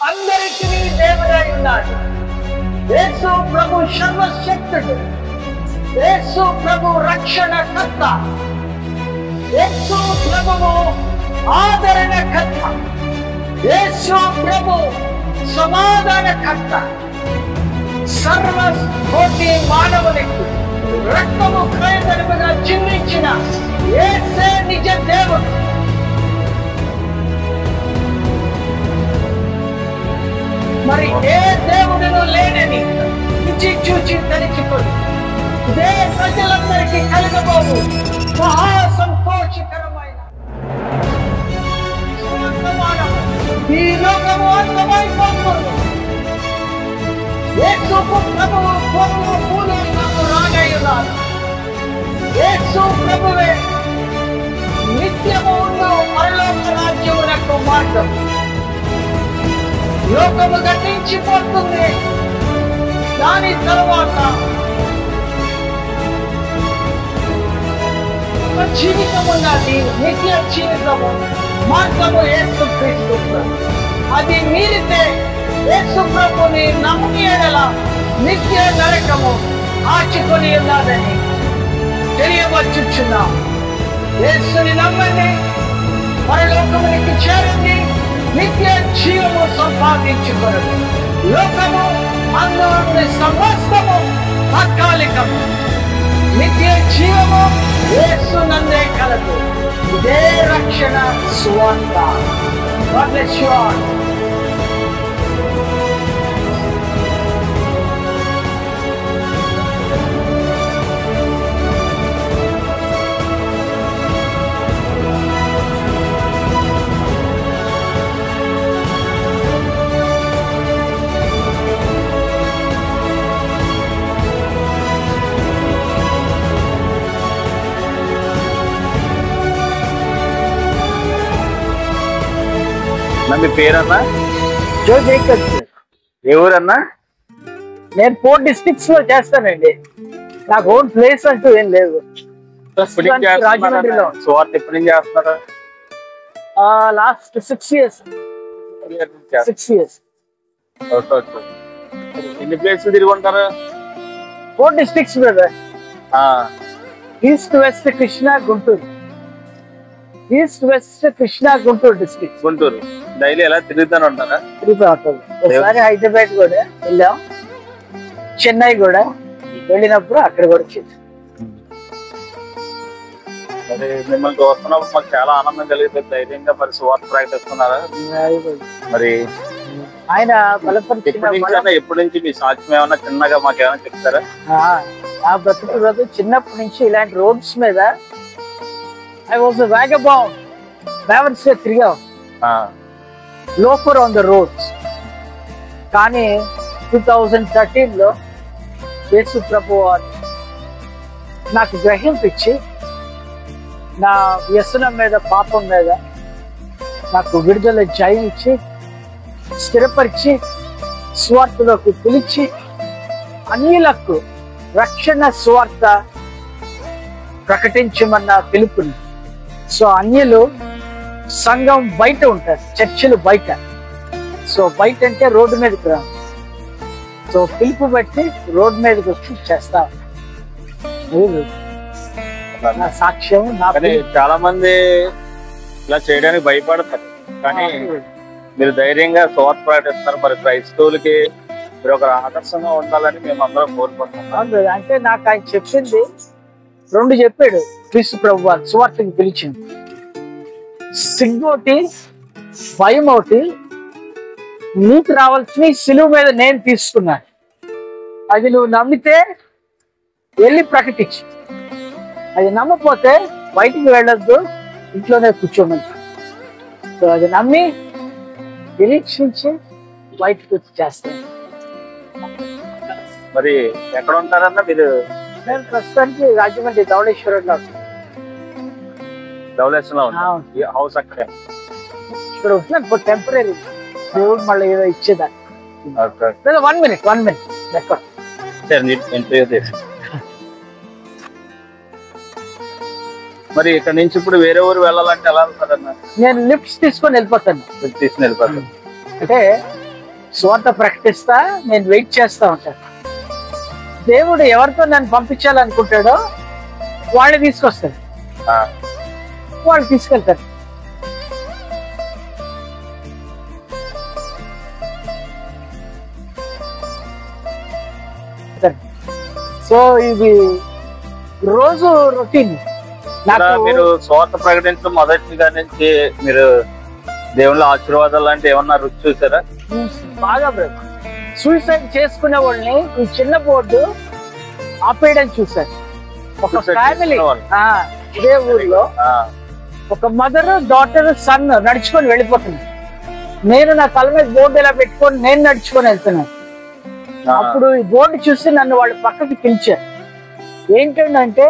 అందరికీ దేవుడై ఉన్నాడు. యేసు ప్రభు సర్వశక్తుడు. యేసు ప్రభు రక్షణకర్త. యేసు ప్రభువు ఆదరణకర్త. యేసు ప్రభు సమాధానకర్త. సర్వ కోటి మానవునికి రక్తము క్రయధనముగా చిందించిన యేసే నిజ దేవుడు. మరి ఏ దేవుడును లేనని రుచి చూచి తరిచిపోయి ఇదే ప్రజలందరికీ కలగబోవు మహా సంతోషకరమైన ఈ లోకము అంతమైపోతుంది. యేసు ప్రభువు భూలోకము రాగయ్యున్నారు. యేసు ప్రభువే నిత్యము ఉండు పరలోక రాజ్యమునకు మార్గం. లోకము గతించిపోతుంది. దాని తరువాత జీవితం ఉన్నది, నిత్య జీవితము. మార్గము యేసు క్రీస్తు. అది మీరితే యేసు ప్రభుని నమ్మి ఎడల నిత్య నరకము ఆచుకొని ఉన్నదని తెలియవచ్చుచున్నాం. యేసుని నమ్మండి, పరలోకమునికి చేరండి, నిత్య జీవము సంపాదించుకొనదు. లోకము అందులో సమస్తము తాత్కాలికము. నిత్య జీవము యేసు నందే కలదు. ఇదే రక్షణ సువార్త. God bless you all. మీ పేరన్నా? Jo Jacobs. ఏ ఊరన్నా? నేను 4 డిస్ట్రిక్ట్స్ లో చేస్తానండి. నాకు ఓన్ ప్లేస్ అంటూ ఏం లేదు. రాజమండ్రిలో. సువార్త ఎప్పటి నుంచి చేస్తున్నారా? Last 6 years. 6 years. ఎన్ని ప్లేసులు తిరిగి ఉంటారు? 4 districts brother. East west Krishna Guntur. East west Krishna Guntur district. Guntur daily ఎలా తిరుగుతూనే ఉంటారా? తిరుగుతూ ఉంటుంది. ఒకసారి హైదరాబాద్ కూడా వెళ్ళాం, చెన్నై కూడా వెళ్ళినప్పుడు అక్కడ కూడా వచ్చింది. మరి మిమ్మల్ని చూస్తున్నప్పుడు మాకు చాలా ఆనందం కలిగితే ధైర్యంగా మరి సువార్త ప్రకటిస్తున్నారా? మరి ఆయన బలపరిచిన ఎప్పటి నుంచి మీ సాక్ష్యం ఏమన్నా చిన్నగా మాకు ఏమైనా చెప్తారా? ఆ బ్రతుకు రోజు చిన్నప్పటి నుంచి ఇలాంటి రోడ్స్ మీద I was a vagabond. Bavard se తిరిగాం. Loafer on the roads. కానీ 2013 లో యేసు ప్రభు నాకు గ్రహింపించి నా వ్యసనం మీద, పాపం మీద నాకు విడుదల జయం ఇచ్చి, స్థిరపరిచి, స్వార్థలోకి పిలిచి, అన్యులకు రక్షణ స్వార్థ ప్రకటించమన్న పిలుపుని. సో అన్యులు సంఘం బయట ఉంటారు, చర్చిలు బయట. సో బయట అంటే రోడ్డు మీదకి రా. సో పిలుపు బట్టి రోడ్డు మీదకి వచ్చి చేస్తా. నా సాక్ష్యం. చాలా మంది ఇలా చేయడానికి భయపడతారు, కానీ మీరు ధైర్యంగా సువార్త ప్రకటిస్తున్నారు. మరి క్రైస్తవులకి మీరు ఒక ఆదర్శంగా ఉండాలని మేము అందరం కోరుకుంటున్నాం. అంటే నాకు ఆయన చెప్పింది 2 చెప్పాడు. క్రీస్తు ప్రభు వారు సువార్తకి పిలిచింది. సిగ్గోటి, భయం ఒకటి. నీకు రావాల్సిన సిలువ మీద నేను తీసుకున్నాను. అది నువ్వు నమ్మితే వెళ్ళి ప్రకటించు. అది నమ్మపోతే బయటికి వెళ్ళొద్దు, ఇంట్లోనే కూర్చోమని. సో అది నమ్మి నిరీక్షించి బయటకు వచ్చి చేస్తాను. మరి ఎక్కడ ఉంటారన్నా మీరు? నేను ప్రస్తుతానికి రాజమండ్రి ధవళేశ్వరంలో. ధవళేశ్వరంలో హౌస్ అక్కడ ఇక్కడ ఉంటున్నాను టెంపరీ. దేవుడు మళ్ళీ ఏదో ఇచ్చేదాన్ని. 1 minute మరి ఇక్కడ నుంచి ఇప్పుడు వేరే ఊరు వెళ్ళాలంటే ఎలా వెళ్తారన్నా? నేను లిఫ్ట్స్ తీసుకొని వెళ్ళిపోతాను. తీసుకుని వెళ్ళిపోతాను అంటే సువార్త ప్రకటిస్తా, నేను వెయిట్ చేస్తా ఉంటాను. దేవుడు ఎవరితో నన్ను పంపించాలనుకుంటాడో వాళ్ళని తీసుకొస్తాడు, వాళ్ళు తీసుకెళ్తారు. సో ఇది రోజు రొటీన్. మీరు స్వార్థ ప్రకటించడం మొదటిగా నుంచి మీరు దేవుళ్ళ ఆశీర్వాదాలు అంటే ఏమన్నా రుచి చూసారా? బాగా బ్రదర్, సూసైడ్ చేసుకునే వాళ్ళని ఈ చిన్న బోర్డు ఆపేయడం చూసారు. ఒక ఫ్యామిలీ ఇదే ఊర్లో ఒక మదర్, డాటర్, సన్ నడుచుకొని వెళ్ళిపోతున్నారు. నేను నా తల మీద బోర్డు ఇలా పెట్టుకొని నేను నడుచుకొని వెళ్తున్నాను. అప్పుడు ఈ బోర్డు చూసి నన్ను వాళ్ళు పక్కకి పిలిచారు. ఏంటంటే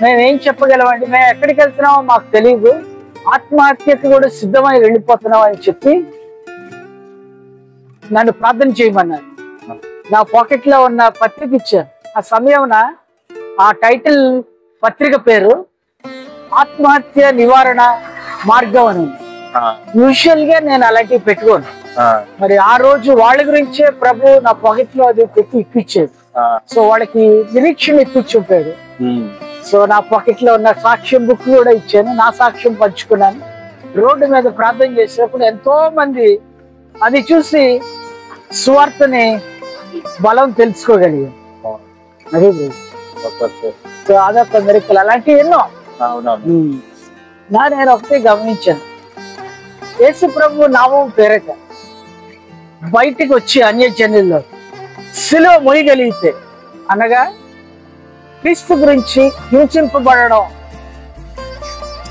మేమేం చెప్పగలమండి, మేము ఎక్కడికి వెళ్తున్నామో మాకు తెలియదు, ఆత్మహత్యకు కూడా సిద్ధమై వెళ్ళిపోతున్నాం అని చెప్పి నన్ను ప్రార్థన చేయమన్నారు. నా పాకెట్ లో ఉన్న పత్రిక ఇచ్చారు. ఆ సమయమున ఆ టైటిల్ పత్రిక పేరు ఆత్మహత్య నివారణ మార్గం అని ఉంది. యూజువల్ గా నేను అలాంటివి పెట్టుకోను. మరి ఆ రోజు వాళ్ళ గురించే ప్రభు నా పాకెట్ లో అది పెట్టి ఇప్పించేది. సో వాళ్ళకి నిరీక్షణ ఇప్పించుంపాడు. సో నా పాకెట్ లో ఉన్న సాక్ష్యం బుక్ కూడా ఇచ్చాను, నా సాక్ష్యం పంచుకున్నాను. రోడ్డు మీద ప్రార్థన చేసినప్పుడు ఎంతో మంది అది చూసి సువార్తని బలం తెలుసుకోగలిగాను. అదే సో అదొక మెరికల్. అలాంటివి ఎన్నో నేను ఒకటే గమనించాను. యేసు ప్రభు నామం పేరట బయటికి వచ్చి అన్యజనుల్లో సిలువ మొయ్యగలిగితే, అనగా క్రీస్తు గురించి హింసింపబడడం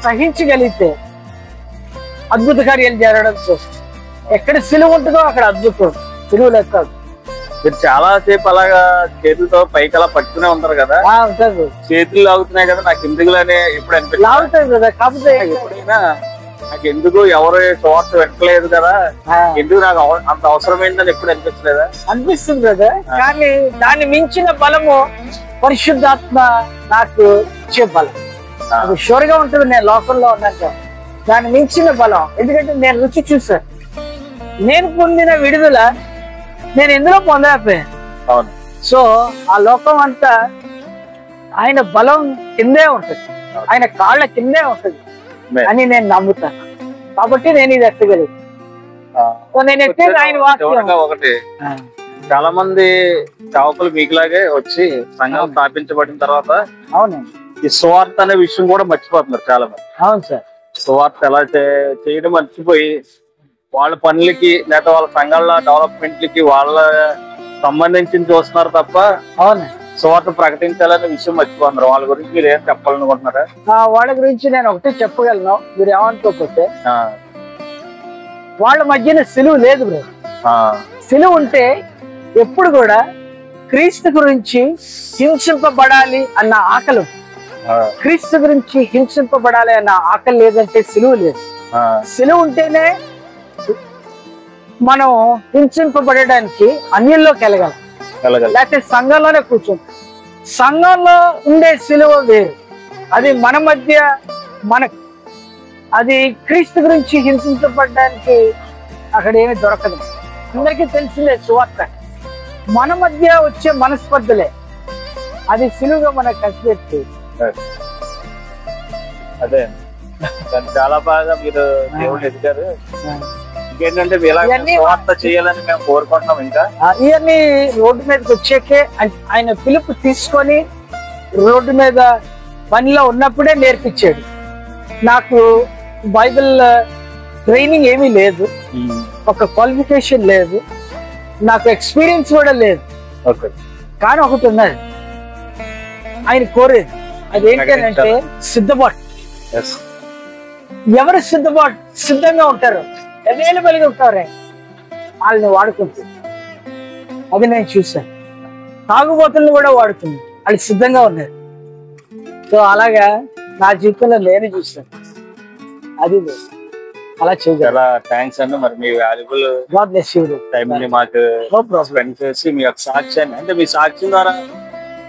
సహించగలిగితే అద్భుత కార్యాలు జరగడం చూస్తుంది. ఎక్కడ సిలువ ఉంటుందో అక్కడ అద్భుతం. సిలువ లెక్క మీరు చాలా సేపు అలాగా చేతులతో పైకి అలా పట్టుకునే ఉంటారు కదా, ఉంటుంది. చేతులు లాగుతున్నాయి కదా, నాకు ఎందుకులనే ఇప్పుడు లాగుతుంది కదా. కాకపోతే ఎప్పుడైనా నాకు ఎందుకు ఎవరు సువార్త వెంటలేదు కదా, ఎందుకు నాకు అంత అవసరమైందని ఎప్పుడు అనిపించలేదా? అనిపిస్తుంది కదా. కానీ దాన్ని మించిన బలము పరిశుద్ధాత్మ నాకు ఇచ్చే బలం. అది షూర్ గా ఉంటుంది. నేను లోకంలో ఉన్నాక దాన్ని మించిన బలం. ఎందుకంటే నేను రుచి చూసాను. నేను పొందిన విడుదల నేను ఎందులో పొందలేకపోయాను. సో ఆ లోకం అంతా ఆయన బలం కిందే ఉంటుంది, ఆయన కాళ్ళ కిందే ఉంటుంది అని నేను నమ్ముతాను. కాబట్టి నేను ఇది ఎత్తగలిగాను. నేను ఎత్తేది ఆయన వాక్యం. ఒకటి, చాలా మంది సేవకులు మీకులాగే వచ్చి సంఘం స్థాపించబడిన తర్వాత అవునండి ఈ సువార్త అనే విషయం కూడా మర్చిపోతున్నారు చాలా మంది. అవును సార్. సువార్త ఎలా చేయడం మర్చిపోయి వాళ్ళ పనులకి లేదా వాళ్ళ సంఘాల డెవలప్మెంట్లకి వాళ్ళ సంబంధించి చూస్తున్నారు తప్ప అవును సువార్త ప్రకటించాలనే విషయం మర్చిపోతున్నారు. వాళ్ళ గురించి మీరు ఏం చెప్పాలనుకుంటున్నారా? వాళ్ళ గురించి నేను ఒకటే చెప్పగలను, మీరు ఏమనుకోకపోతే. వాళ్ళ మధ్యన సిలువ లేదు బ్రో. సిలువ ఉంటే ఎప్పుడు కూడా క్రీస్తు గురించి హింసింపబడాలి అన్న ఆకలి, క్రీస్తు గురించి హింసింపబడాలి అన్న ఆకలి లేదంటే సిలువ లేదు. సిలువ ఉంటేనే మనం హింసింపబడడానికి అన్యుల్లోకి వెళ్ళగలం, లేకపోతే సంఘంలోనే కూర్చుంటాం. సంఘంలో ఉండే సిలువ వేరు, అది మన మధ్య మనకు. అది క్రీస్తు గురించి హింసించబడడానికి అక్కడ ఏమి దొరకదు. అందరికీ తెలిసిందే సువార్త మన మధ్య వచ్చే మనస్పర్ధలే, అది సిలువగా మనకు కన్సిడర్ చేయాలి. అదే చాలా బాగా మీరు దేవుడు ఎదిగారు. ఇంకేంటంటే సువార్త చేయాలని మేము కోరుకుంటున్నాం. ఇంకా ఇవన్నీ రోడ్డు మీదకి వచ్చాకే ఆయన పిలుపు తీసుకొని రోడ్డు మీద పనిలో ఉన్నప్పుడే నేర్పించాడు. నాకు బైబిల్ ట్రైనింగ్ ఏమీ లేదు, ఒక క్వాలిఫికేషన్ లేదు, నాకు ఎక్స్పీరియన్స్ కూడా లేదు. కానీ ఒకటి ఉన్నది ఆయన కోరేది, అదేంటంటే సిద్ధపాటు. ఎవరు సిద్ధంగా ఉంటారు, అవైలబుల్ గా ఉంటారే వాళ్ళని వాడుకుంటుంది. అది నేను చూసాను. తాగుబోతులను కూడా వాడుతుంది, వాళ్ళు సిద్ధంగా ఉన్నారు. సో అలాగా నా జీవితంలో నేను చూసాను. అది అలా చాలా థ్యాంక్స్ అండి. మరి మీ వాల్యుబుల్ టైం ని మాకు స్పెండ్ చేసి మీ యొక్క సాక్ష్యాన్ని, అంటే మీ సాక్ష్యం ద్వారా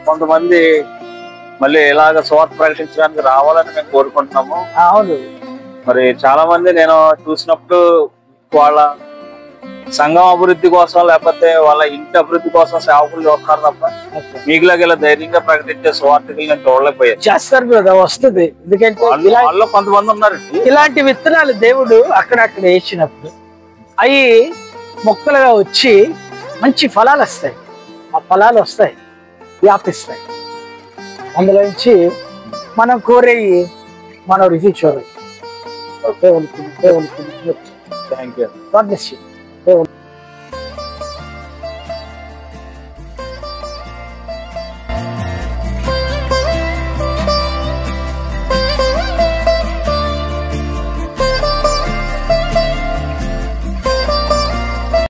కొంతమంది మళ్ళీ ఇలాగ సువార్త ప్రకటించడానికి రావాలని మేము కోరుకుంటున్నాము. అవును. మరి చాలా మంది నేను చూసినప్పుడు వాళ్ళ సంఘం అభివృద్ధి కోసం లేకపోతే వాళ్ళ ఇంటి అభివృద్ధి కోసం సేవకులు చూస్తారు తప్ప మీకులాగా ఇలా ధైర్యంగా ప్రకటించే సువార్థకులు నేను చూడలేకపోయాను. చేస్తారు కదా, వస్తుంది. ఎందుకంటే వాళ్ళు కొంతమంది ఉన్నారు ఇలాంటి విత్తనాలు దేవుడు అక్కడక్కడ వేసినప్పుడు అవి మొక్కలుగా వచ్చి మంచి ఫలాలు వస్తాయి. ఆ ఫలాలు వస్తాయి, వ్యాపిస్తాయి. అందులో నుంచి మనం కోరేవి మనం రుచి చూడాలి. Thank you.